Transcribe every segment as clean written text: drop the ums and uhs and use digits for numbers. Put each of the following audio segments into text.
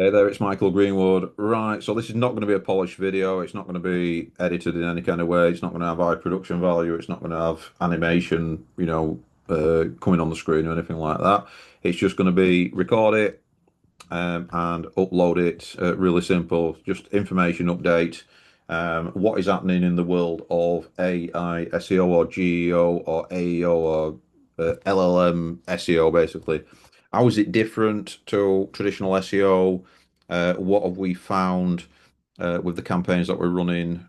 Hey there, it's Michael Greenwood. Right, so this is not going to be a polished video. It's not going to be edited in any kind of way. It's not going to have high production value. It's not going to have animation, coming on the screen or anything like that. It's just going to be record it and upload it. Really simple, just information update. What is happening in the world of AI, SEO or GEO or AEO or LLM SEO, basically. How is it different to traditional SEO? What have we found with the campaigns that we're running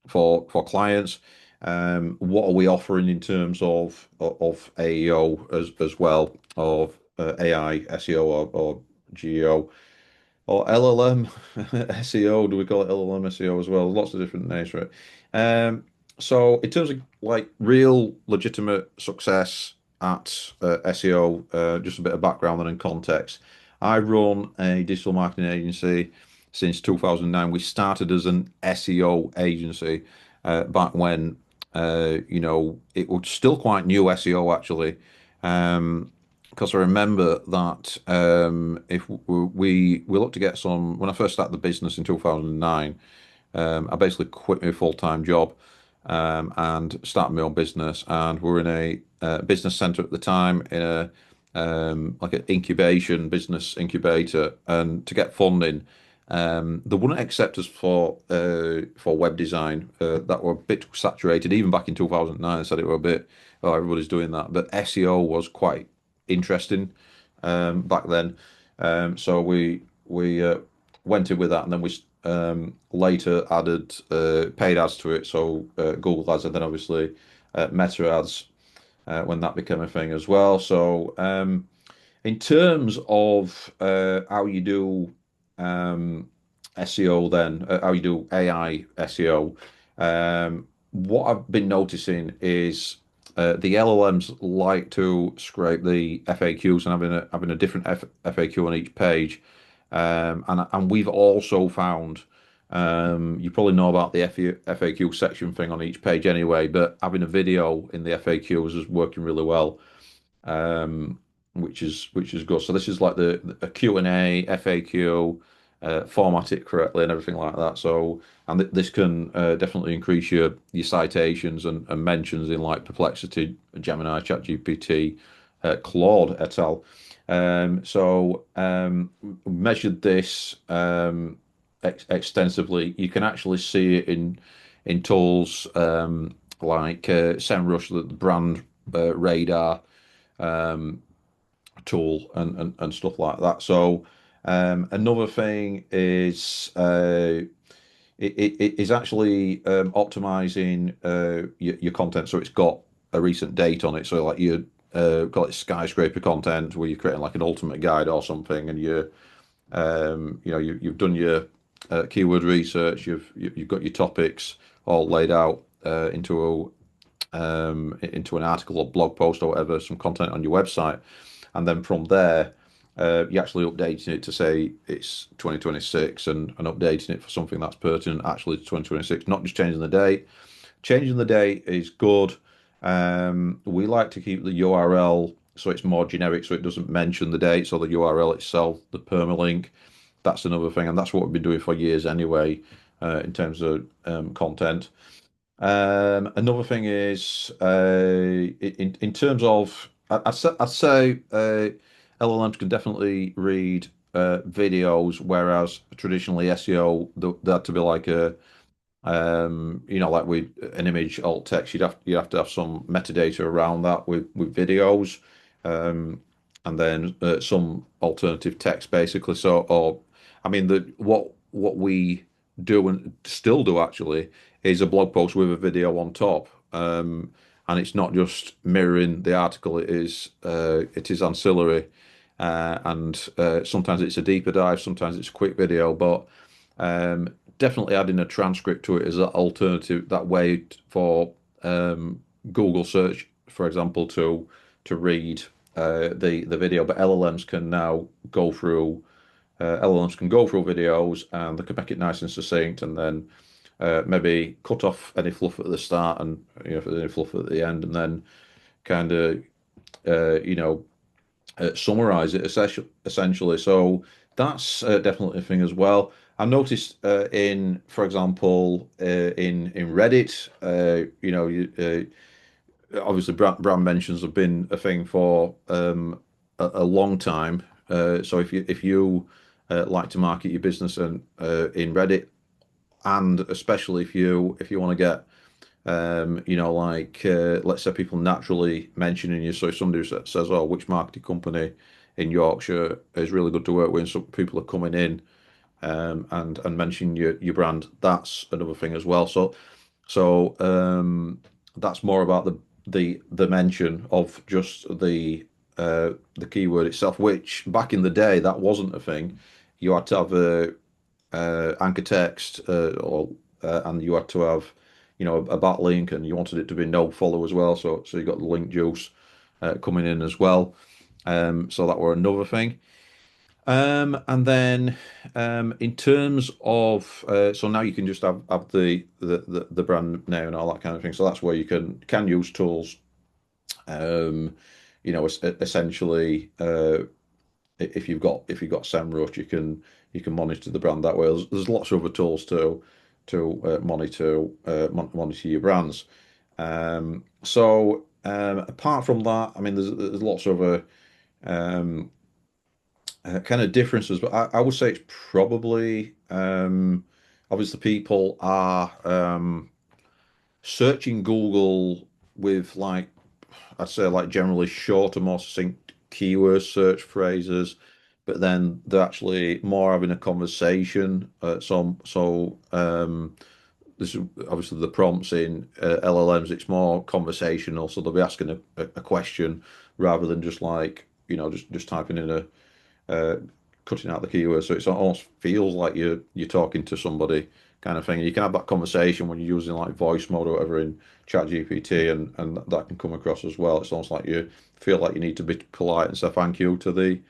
for clients? What are we offering in terms of AEO as well, of AI, SEO or GEO or LLM SEO? Do we call it LLM SEO as well? Lots of different names for it. So in terms of like real legitimate success at SEO, just a bit of background and context. I run a digital marketing agency since 2009. We started as an SEO agency back when it was still quite new SEO actually. Because I remember that if we looked to get some when I first started the business in 2009, I basically quit my full-time job and started my own business. And we were in a business center at the time in a like an incubation business incubator. And to get funding, they wouldn't accept us for web design. That were a bit saturated. Even back in 2009, I said it were a bit. Oh, everybody's doing that, but SEO was quite interesting back then. So we went in with that, and then we later added paid ads to it, so Google ads, and then obviously Meta ads when that became a thing as well. So in terms of how you do SEO, then how you do AI SEO, what I've been noticing is the LLMs like to scrape the FAQs and having a different FAQ on each page. And we've also found, you probably know about the FAQ section thing on each page anyway, but having a video in the FAQs is working really well, which is good. So this is like a Q&A, FAQ, format it correctly and everything like that. So, and this can definitely increase your citations and mentions in like Perplexity, Gemini, ChatGPT, Claude, et al. Measured this extensively. You can actually see it in tools like SEMrush, the brand radar tool and stuff like that. So another thing is it is actually optimizing your content, so it's got a recent date on it. So like you call it skyscraper content, where you're creating like an ultimate guide or something, and you've done your keyword research, you've got your topics all laid out into an article or blog post or whatever, some content on your website, and then from there you're actually updating it to say it's 2026 and updating it for something that's pertinent actually to 2026, not just changing the date. Changing the date is good. We like to keep the URL so it's more generic, so it doesn't mention the date. So the URL itself, the permalink, that's another thing, and that's what we've been doing for years anyway, in terms of content. Another thing is in terms of I'd say LLMs can definitely read videos, whereas traditionally SEO they had to be like like with an image alt text, you'd have to have some metadata around that with videos, and then some alternative text basically. So, or I mean, what we do and still do actually is a blog post with a video on top, and it's not just mirroring the article. It is ancillary, and sometimes it's a deeper dive, sometimes it's a quick video, but definitely adding a transcript to it as an alternative, that way for Google search, for example, to read the video. But LLMs can go through videos, and they can make it nice and succinct, and then maybe cut off any fluff at the start, and if there's any fluff at the end, and then kind of summarize it essentially. So That's definitely a thing as well. I noticed for example, in Reddit, obviously brand mentions have been a thing for a long time. So if you like to market your business and in Reddit, and especially if you want to get let's say people naturally mentioning you. So if somebody says, "Oh, which marketing company in Yorkshire is really good to work with," and some people are coming in and mention your brand, that's another thing as well. So that's more about the mention of just the keyword itself, which back in the day that wasn't a thing. You had to have a anchor text or and you had to have a backlink, and you wanted it to be no follow as well. So you got the link juice coming in as well. So that were another thing. And then in terms of so now you can just have the brand name and all that kind of thing. So that's where you can use tools. Um, Essentially, if you've got SEMrush, you can monitor the brand that way. There's lots of other tools to monitor your brands. Apart from that, I mean, there's lots of um, kind of differences, but I would say it's probably obviously people are searching Google with like I'd say like generally shorter, more succinct keyword search phrases, but then they're actually more having a conversation. This is obviously the prompts in LLMs. It's more conversational, so they'll be asking a question rather than just like just typing in uh, cutting out the keywords. So it almost feels like you're talking to somebody kind of thing. And you can have that conversation when you're using like voice mode or whatever in ChatGPT, and that can come across as well. It's almost like you feel like you need to be polite and say thank you to the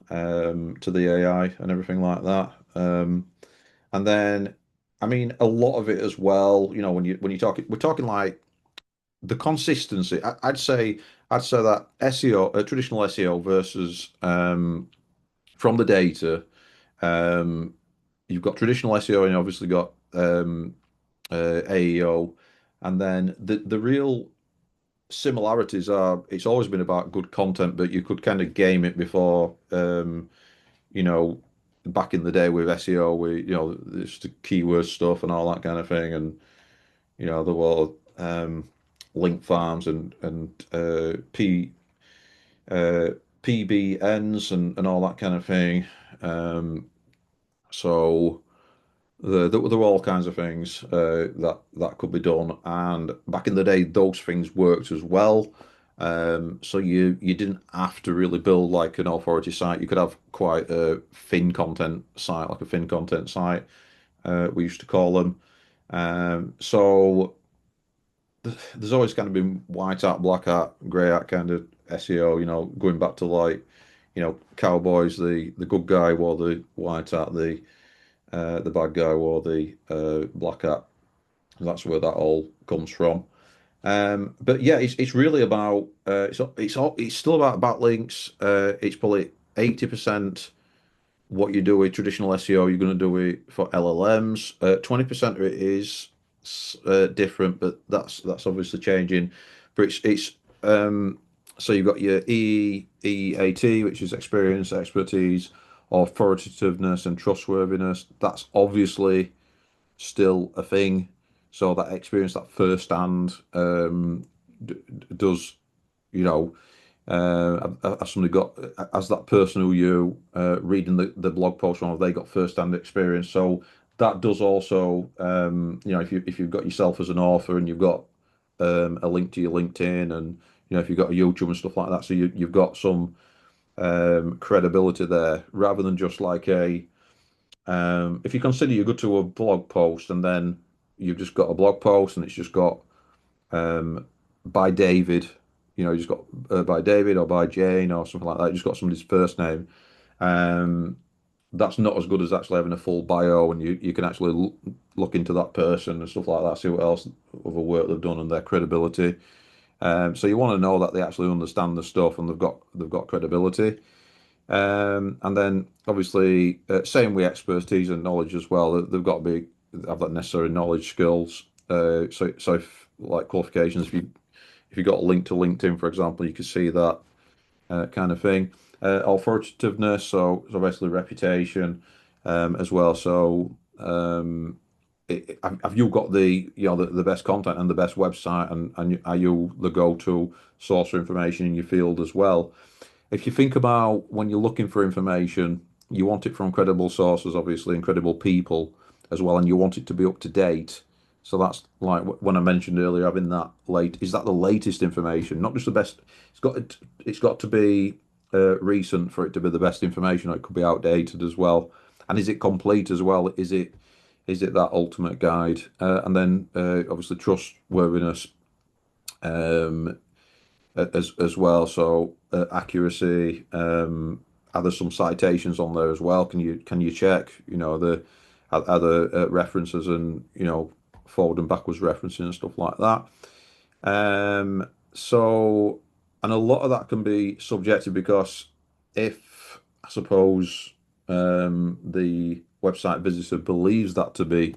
AI and everything like that. And then, I mean, a lot of it as well. When you talk, we're talking like the consistency. I'd say that SEO, traditional SEO versus from the data. Um, you've got traditional SEO and you obviously got AEO, and then the real similarities are it's always been about good content, but you could kind of game it before. You know, Back in the day with SEO, there's the keyword stuff and all that kind of thing, and there were link farms and uh, PBNs and all that kind of thing. Um, so. There were all kinds of things that could be done, and back in the day, those things worked as well. So you didn't have to really build like an authority site. You could have quite a thin content site, like a thin content site, we used to call them. So there's always kind of been white hat, black hat, grey hat kind of SEO. Going back to like cowboys, the good guy wore the white hat, the bad guy wore the black hat. That's where that all comes from. But yeah, it's really about it's still about backlinks. It's probably 80% what you do with traditional SEO, you're going to do it for LLMs. 20% of it is different, but that's obviously changing. But it's so you've got your EAT, which is experience, expertise, authoritativeness, and trustworthiness. That's obviously still a thing. So that experience, that first hand, does you know has somebody got as that person who you reading the blog post from, have they got first hand experience? So that does also if you've got yourself as an author and you've got a link to your LinkedIn, and if you've got a YouTube and stuff like that, so you've got some credibility there rather than just like if you consider you go to a blog post and then you've just got a blog post and it's just got um, by David, you just got by David or by Jane or something like that. You just got somebody's first name. Um, that's not as good as actually having a full bio, and you can actually look into that person and stuff like that, see what else other work they've done and their credibility. So you want to know that they actually understand the stuff and they've got credibility. And then obviously, same with expertise and knowledge as well. They've got to be have that necessary knowledge, skills. So if like qualifications, if you got a link to LinkedIn, for example, you can see that kind of thing. Authoritativeness, so basically reputation as well. So have you got the best content and the best website, and are you the go-to source for information in your field as well? If you think about when you're looking for information, you want it from credible sources, obviously, and credible people as well, and you want it to be up to date. So that's like when I mentioned earlier, having that late, is that the latest information, not just the best. It's got to be recent for it to be the best information, or it could be outdated as well. And is it complete as well? Is it that ultimate guide? And then obviously trustworthiness. Um, as well. So accuracy. Are there some citations on there as well? Can you check? The other references and forward and backwards referencing and stuff like that. So and a lot of that can be subjective because if I suppose the website visitor believes that to be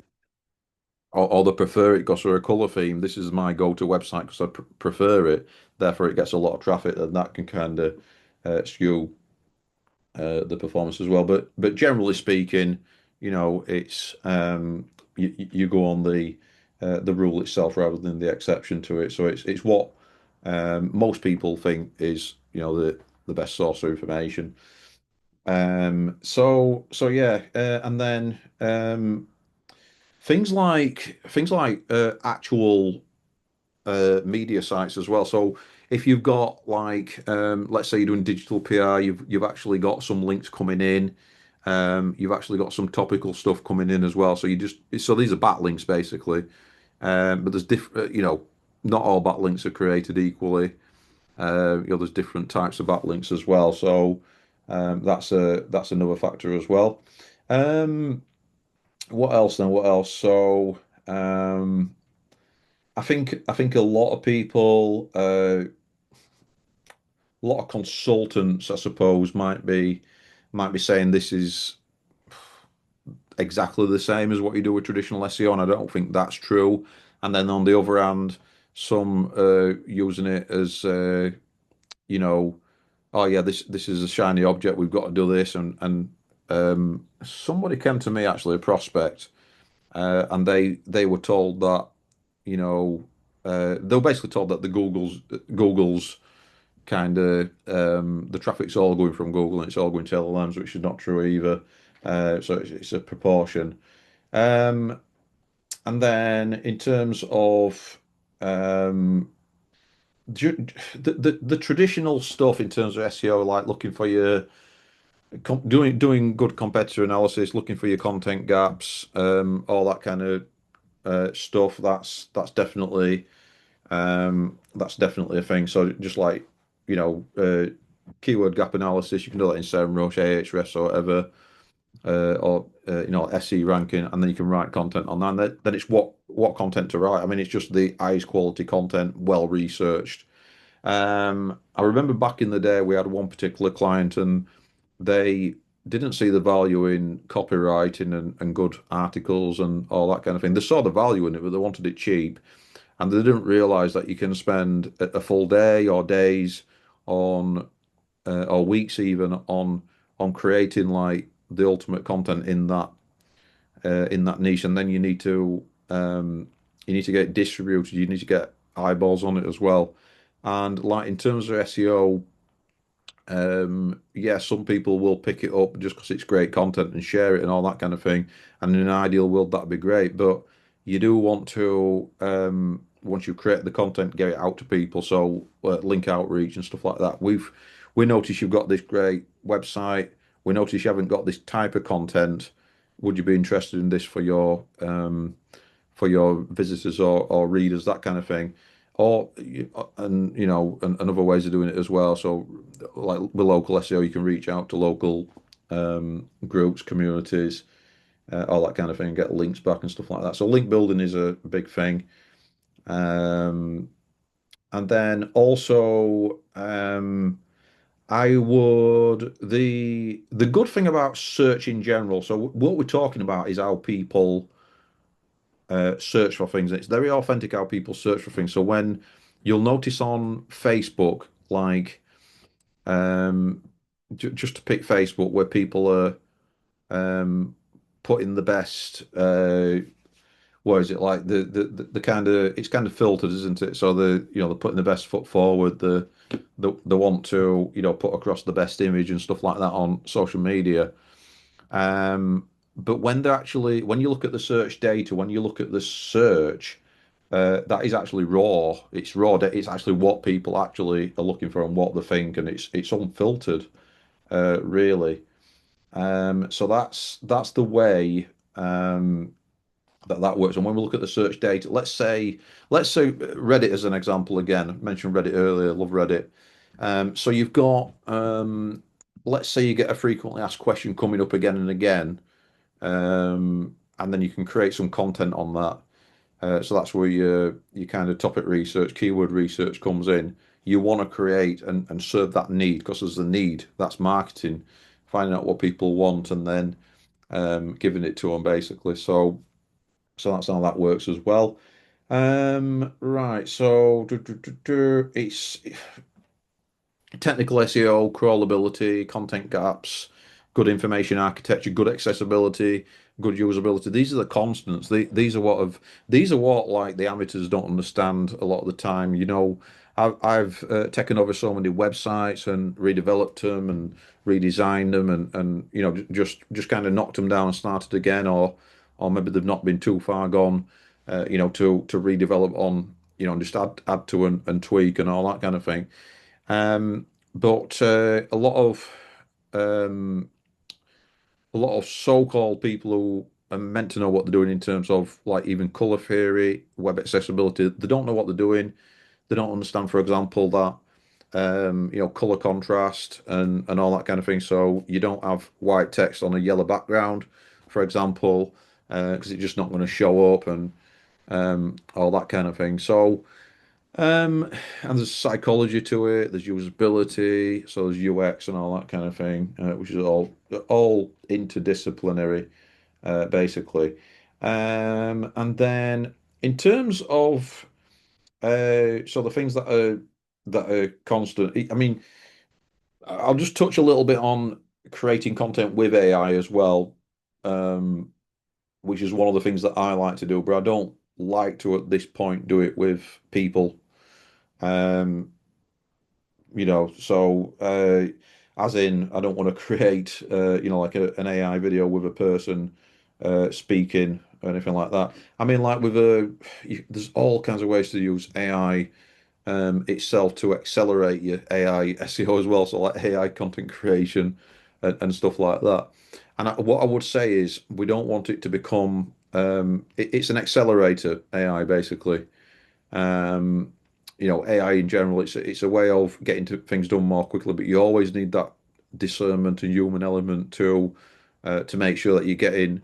or they prefer it because of a color theme. This is my go-to website because I prefer it. Therefore, it gets a lot of traffic, and that can kind of skew the performance as well. But generally speaking, it's you go on the rule itself rather than the exception to it. So it's what most people think is the best source of information. So yeah, and then things like actual media sites as well. So if you've got like let's say you're doing digital PR, you've actually got some links coming in. You've actually got some topical stuff coming in as well. So these are backlinks basically. But there's different not all backlinks are created equally. There's different types of backlinks as well. So that's another factor as well. Um, what else then? What else? So I think a lot of people, a lot of consultants, I suppose, might be saying this is exactly the same as what you do with traditional SEO, and I don't think that's true. And then on the other hand, some using it as you know, oh yeah, this is a shiny object. We've got to do this, and somebody came to me actually, a prospect, and they were told that they were basically told that the Google's kind of the traffic's all going from Google and it's all going to LLMs, which is not true either. So it's a proportion. Um, and then in terms of the traditional stuff in terms of SEO, like looking for your doing good competitor analysis, looking for your content gaps, all that kind of stuff. That's definitely a thing. So just like keyword gap analysis, you can do that in SEMrush, Ahrefs, or whatever, or SE ranking, and then you can write content on that. And then it's what content to write. I mean, it's just the highest quality content, well researched. I remember back in the day we had one particular client, and they didn't see the value in copywriting and good articles and all that kind of thing. They saw the value in it, but they wanted it cheap. And they didn't realize that you can spend a full day or days on or weeks even on creating like the ultimate content in that niche, and then you need to get it distributed. You need to get eyeballs on it as well. And like in terms of SEO, yeah, some people will pick it up just because it's great content and share it and all that kind of thing. And in an ideal world, that'd be great. But you do want to, once you create the content, get it out to people. So link outreach and stuff like that. We notice you've got this great website. We notice you haven't got this type of content. Would you be interested in this for your visitors or readers, that kind of thing? And other ways of doing it as well. So, like with local SEO, you can reach out to local groups, communities, all that kind of thing, and get links back and stuff like that. So, link building is a big thing. Um, and then also, I would the good thing about search in general. So what we're talking about is how people search for things. It's very authentic how people search for things. So when you'll notice on Facebook, like um, just to pick Facebook, where people are putting the best. What is it like the kind of it's kind of filtered, isn't it? So they're putting the best foot forward. They want to put across the best image and stuff like that on social media. But when you look at the search data, when you look at the search, that is actually raw. It's raw data. It's actually what people actually are looking for and what they think, and it's unfiltered, really. So that's the way that works. And when we look at the search data, let's say Reddit as an example again. I mentioned Reddit earlier. Love Reddit. So you've got let's say you get a frequently asked question coming up again and again, and then you can create some content on that. So that's where your kind of topic research, keyword research comes in. You want to create and serve that need because there's a need. That's marketing, finding out what people want and then giving it to them basically. So that's how that works as well. Right. So it's technical SEO, crawlability, content gaps, good information architecture, good accessibility, good usability. These are the constants. These are what like the amateurs don't understand a lot of the time. I've taken over so many websites and redeveloped them and redesigned them and just kind of knocked them down and started again, or maybe they've not been too far gone, to redevelop on, and just add to and tweak and all that kind of thing. But um, a lot of so-called people who are meant to know what they're doing in terms of like even color theory, web accessibility, they don't know what they're doing. They don't understand, for example, that color contrast and all that kind of thing. So you don't have white text on a yellow background, for example, because it's just not going to show up and all that kind of thing. So. And there's psychology to it, there's usability, so there's UX and all that kind of thing, which is all interdisciplinary, basically. And then in terms of so the things that are constant, I mean, I'll just touch a little bit on creating content with AI as well, um, which is one of the things that I like to do, but I don't like to at this point do it with people. Um, as in, I don't want to create, like an AI video with a person speaking or anything like that. I mean, like there's all kinds of ways to use AI itself to accelerate your AI SEO as well. So like AI content creation and stuff like that. And what I would say is we don't want it to become, it's an accelerator, AI basically. Um, AI in general, it's a way of getting things done more quickly, but you always need that discernment and human element to make sure that you're getting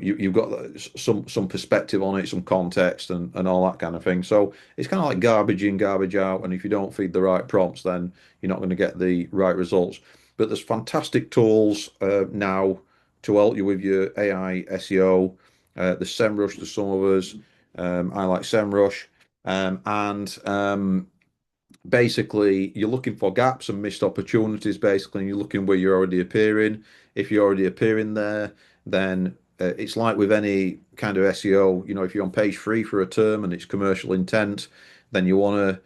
you've got some perspective on it, some context and all that kind of thing. So it's kind of like garbage in, garbage out, and if you don't feed the right prompts, then you're not going to get the right results. But there's fantastic tools now to help you with your AI SEO. There's SEMrush, there's some others. I like SEMrush, and basically you're looking for gaps and missed opportunities basically, and you're looking where you're already appearing. If you're already appearing there, then it's like with any kind of SEO, if you're on page 3 for a term and it's commercial intent, then you want to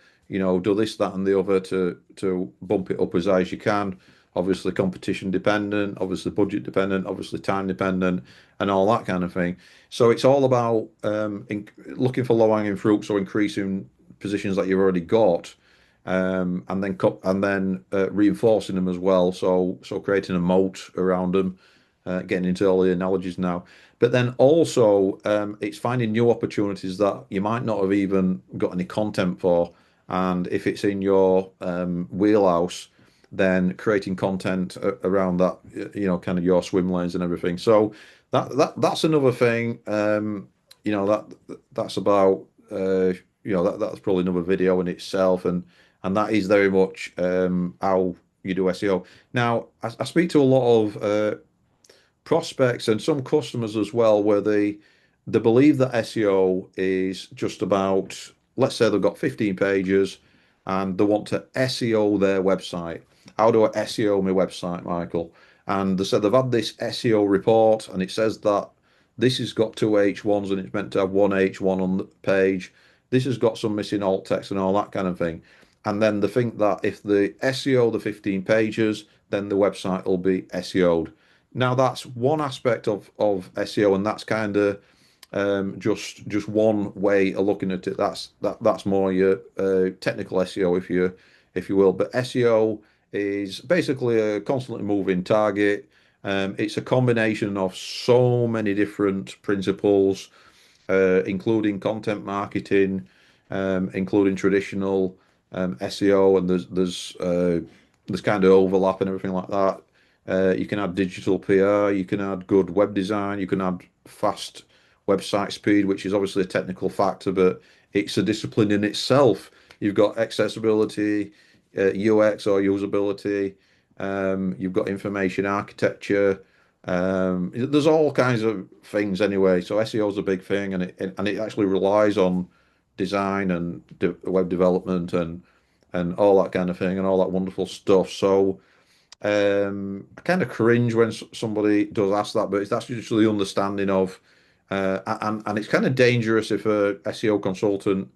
do this, that and the other to bump it up as high as you can. Obviously competition dependent, obviously budget dependent, obviously time dependent, and all that kind of thing. So it's all about looking for low hanging fruit, so increasing positions that you've already got, and then reinforcing them as well. So creating a moat around them, getting into all the analogies now. But then also it's finding new opportunities that you might not have even got any content for, and if it's in your wheelhouse, then creating content around that, kind of your swim lanes and everything. So that's another thing. That's about that's probably another video in itself, and and that is very much how you do SEO. Now, I speak to a lot of prospects and some customers as well, where they believe that SEO is just about, let's say they've got 15 pages and they want to SEO their website. How do I SEO my website, Michael? And they said they've had this SEO report and it says that this has got two H1s and it's meant to have one H1 on the page. This has got some missing alt text and all that kind of thing. And then they think that if they SEO the 15 pages, then the website will be SEO'd. Now that's one aspect of SEO, and that's kind of just one way of looking at it. That's more your technical SEO, if you will. But SEO is basically a constantly moving target. It's a combination of so many different principles, including content marketing, including traditional SEO, and there's kind of overlap and everything like that. You can add digital PR, you can add good web design, you can add fast website speed, which is obviously a technical factor, but it's a discipline in itself. You've got accessibility, UX or usability, you've got information architecture. There's all kinds of things anyway. So SEO is a big thing, and it actually relies on design and web development and all that kind of thing and all that wonderful stuff. So I kind of cringe when somebody does ask that, but that's just the understanding of, and it's kind of dangerous if a SEO consultant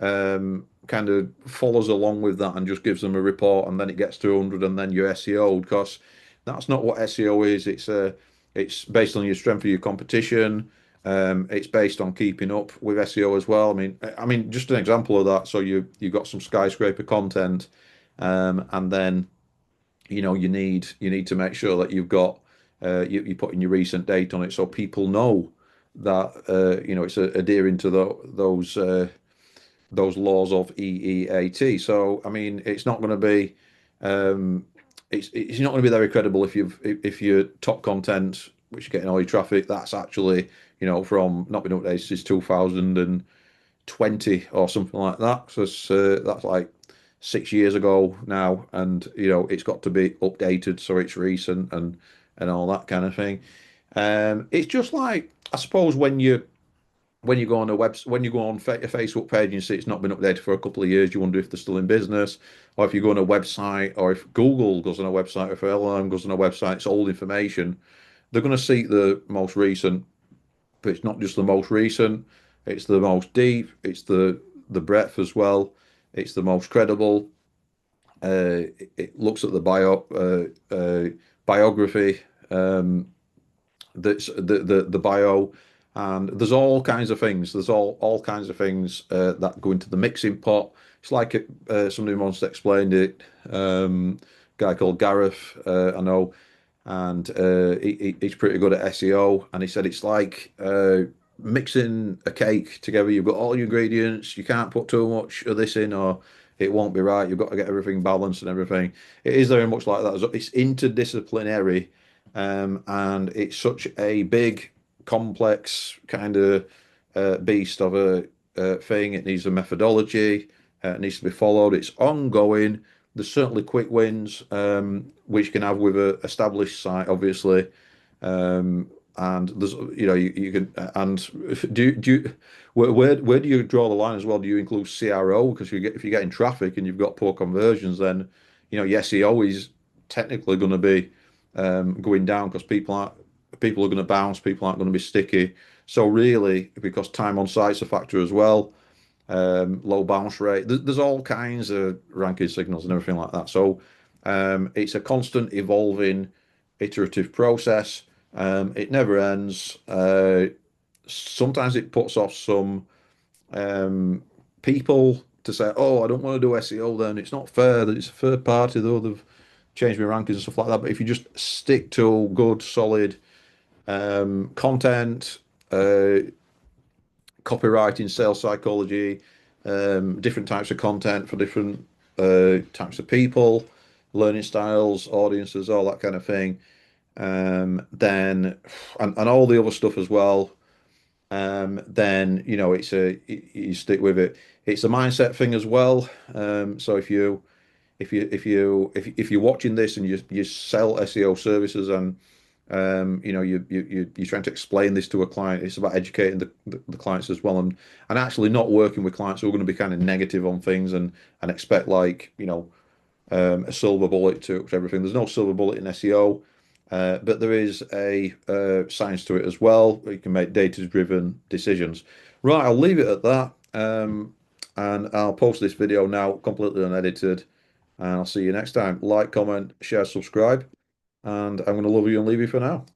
kind of follows along with that and just gives them a report and then it gets to 100 and then you're SEO'd, because that's not what SEO is. It's based on your strength of your competition. It's based on keeping up with SEO as well. I mean, just an example of that. So you've got some skyscraper content, and then you need to make sure that you've got you're putting your recent date on it so people know that it's adhering to those laws of EEAT. So I mean, it's not going to be it's not going to be very credible if your top content, which is getting all your traffic, that's actually from not been updated since 2020 or something like that. So that's like 6 years ago now, and it's got to be updated so it's recent and all that kind of thing. It's just like, I suppose, when you go on when you go on a Facebook page and you see it's not been updated for a couple of years, you wonder if they're still in business, or if you go on a website, or if Google goes on a website, or if LLM goes on a website, it's old information. They're going to seek the most recent, but it's not just the most recent. It's the most deep. It's the breadth as well. It's the most credible. It looks at the biography, that's the bio, and there's all kinds of things. There's all kinds of things that go into the mixing pot. It's like somebody once explained it. Guy called Gareth, I know, and he's pretty good at SEO. And he said it's like mixing a cake together. You've got all your ingredients. You can't put too much of this in, or it won't be right. You've got to get everything balanced and everything. It is very much like that. It's interdisciplinary, and it's such a big, complex kind of beast of a thing. It needs a methodology. It needs to be followed. It's ongoing. There's certainly quick wins, which you can have with a established site, obviously. And there's, you can, and do you, where do you draw the line as well? Do you include CRO? Because if you're getting traffic and you've got poor conversions, then, your SEO is technically going to be going down, because people are going to bounce, people aren't going to be sticky. So really, because time on site's a factor as well, low bounce rate. There's all kinds of ranking signals and everything like that. So it's a constant evolving, iterative process. It never ends. Sometimes it puts off some people to say, "Oh, I don't want to do SEO. Then it's not fair. That it's a third party, though they've changed my rankings and stuff like that." But if you just stick to good, solid content, copywriting, sales psychology, different types of content for different types of people, learning styles, audiences, all that kind of thing. Then, and all the other stuff as well. then you stick with it. It's a mindset thing as well. So if you're watching this and you sell SEO services and you're trying to explain this to a client, it's about educating the clients as well, and actually not working with clients who are going to be kind of negative on things and expect like a silver bullet to everything. There's no silver bullet in SEO, but there is a science to it as well. You can make data-driven decisions. Right, I'll leave it at that, and I'll post this video now completely unedited, and I'll see you next time. Like, comment, share, subscribe, and I'm going to love you and leave you for now.